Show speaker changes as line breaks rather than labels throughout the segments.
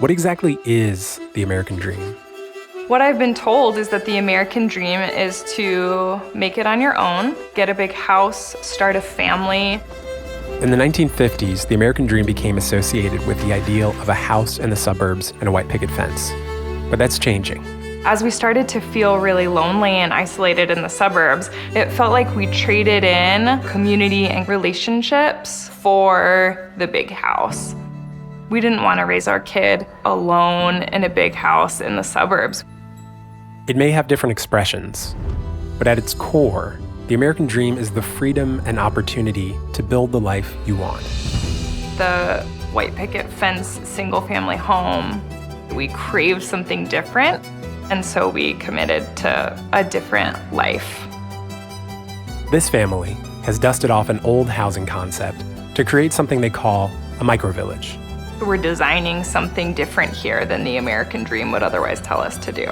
What exactly is the American dream?
What I've been told is that the American dream is to make it on your own, get a big house, start a family.
In the 1950s, the American dream became associated with the ideal of a house in the suburbs and a white picket fence. But that's changing.
As we started to feel really lonely and isolated in the suburbs, it felt like we traded in community and relationships for the big house. We didn't want to raise our kid alone in a big house in the suburbs.
It may have different expressions, but at its core, the American dream is the freedom and opportunity to build the life you want.
The white picket fence single-family home, we craved something different, and so we committed to a different life.
This family has dusted off an old housing concept to create something they call a microvillage.
We're designing something different here than the American dream would otherwise tell us to do.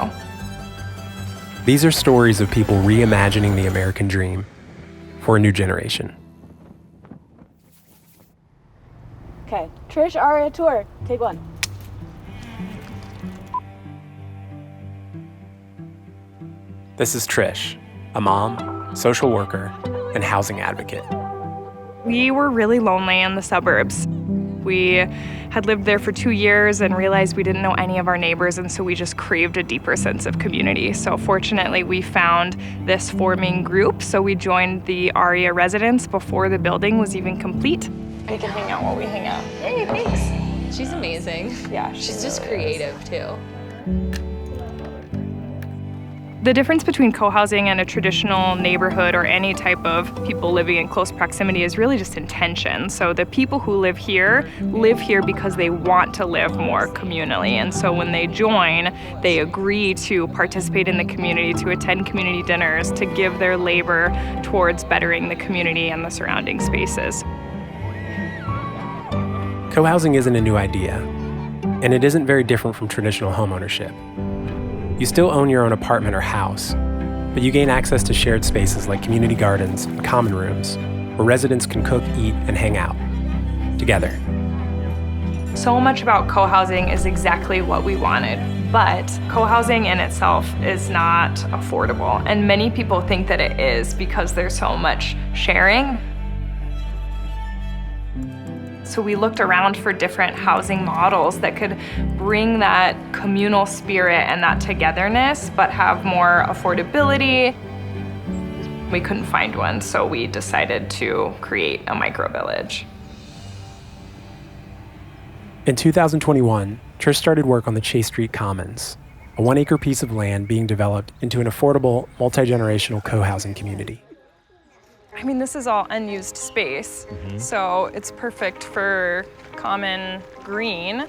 These are stories of people reimagining the American dream for a new generation.
Okay, Trish, Aria, tour. Take one.
This is Trish, a mom, social worker, and housing advocate.
We were really lonely in the suburbs. We had lived there for 2 years and realized we didn't know any of our neighbors, and so we just craved a deeper sense of community. So fortunately, we found this forming group, so we joined the ARIA residence before the building was even complete. We can hang out while we hang out.
Hey, thanks. She's amazing.
Yeah,
she's just creative too.
The difference between cohousing and a traditional neighborhood or any type of people living in close proximity is really just intention. So the people who live here because they want to live more communally. And so when they join, they agree to participate in the community, to attend community dinners, to give their labor towards bettering the community and the surrounding spaces.
Cohousing isn't a new idea, and it isn't very different from traditional homeownership. You still own your own apartment or house, but you gain access to shared spaces like community gardens and common rooms where residents can cook, eat, and hang out together.
So much about cohousing is exactly what we wanted, but cohousing in itself is not affordable, and many people think that it is because there's so much sharing. So we looked around for different housing models that could bring that communal spirit and that togetherness, but have more affordability. We couldn't find one, so we decided to create a microvillage.
In 2021, Trish started work on the Chase Street Commons, a 1-acre piece of land being developed into an affordable, multi-generational co-housing community.
I mean, this is all unused space, so it's perfect for common green.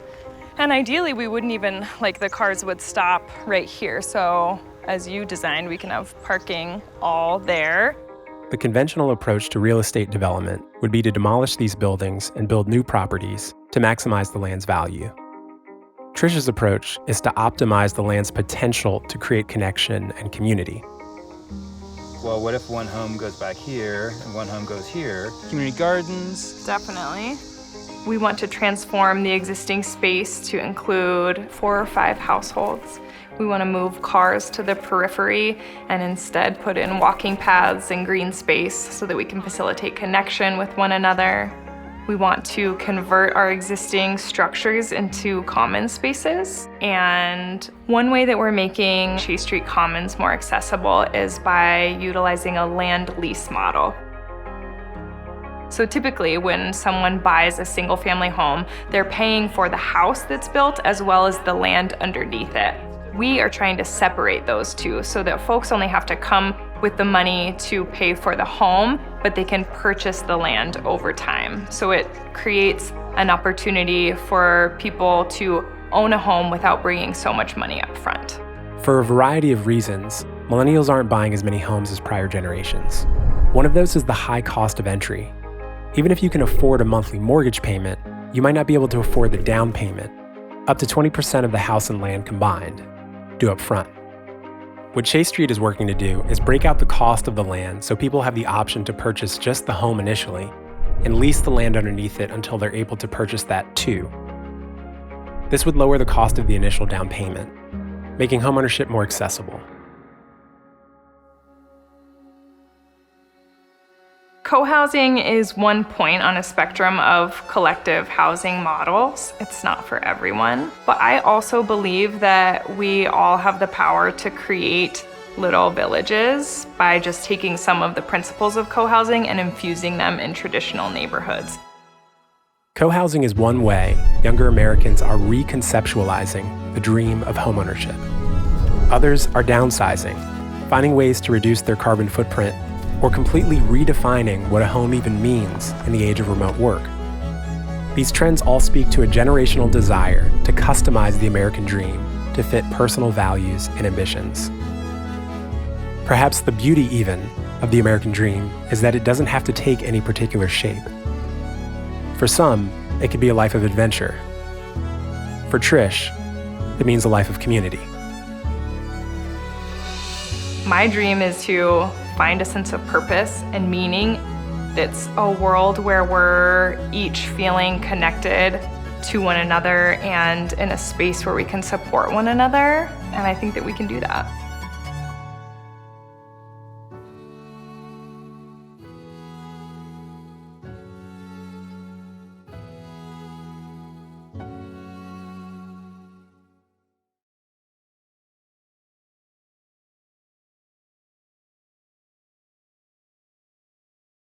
And ideally, we wouldn't even, the cars would stop right here. So as you designed, we can have parking all there.
The conventional approach to real estate development would be to demolish these buildings and build new properties to maximize the land's value. Trish's approach is to optimize the land's potential to create connection and community.
Well, what if one home goes back here and one home goes here? Community gardens.
Definitely. We want to transform the existing space to include 4 or 5 households. We want to move cars to the periphery and instead put in walking paths and green space so that we can facilitate connection with one another. We want to convert our existing structures into common spaces. And one way that we're making Chase Street Commons more accessible is by utilizing a land lease model. So typically when someone buys a single family home, they're paying for the house that's built as well as the land underneath it. We are trying to separate those two so that folks only have to come with the money to pay for the home, but they can purchase the land over time. So it creates an opportunity for people to own a home without bringing so much money up front.
For a variety of reasons, millennials aren't buying as many homes as prior generations. One of those is the high cost of entry. Even if you can afford a monthly mortgage payment, you might not be able to afford the down payment, up to 20% of the house and land combined, due up front. What Chase Street is working to do is break out the cost of the land so people have the option to purchase just the home initially and lease the land underneath it until they're able to purchase that too. This would lower the cost of the initial down payment, making homeownership more accessible.
Co-housing is one point on a spectrum of collective housing models. It's not for everyone, but I also believe that we all have the power to create little villages by just taking some of the principles of co-housing and infusing them in traditional neighborhoods.
Co-housing is one way younger Americans are reconceptualizing the dream of homeownership. Others are downsizing, finding ways to reduce their carbon footprint, or completely redefining what a home even means in the age of remote work. These trends all speak to a generational desire to customize the American dream to fit personal values and ambitions. Perhaps the beauty even of the American dream is that it doesn't have to take any particular shape. For some, it could be a life of adventure. For Trish, it means a life of community.
My dream is to find a sense of purpose and meaning. It's a world where we're each feeling connected to one another and in a space where we can support one another, and I think that we can do that.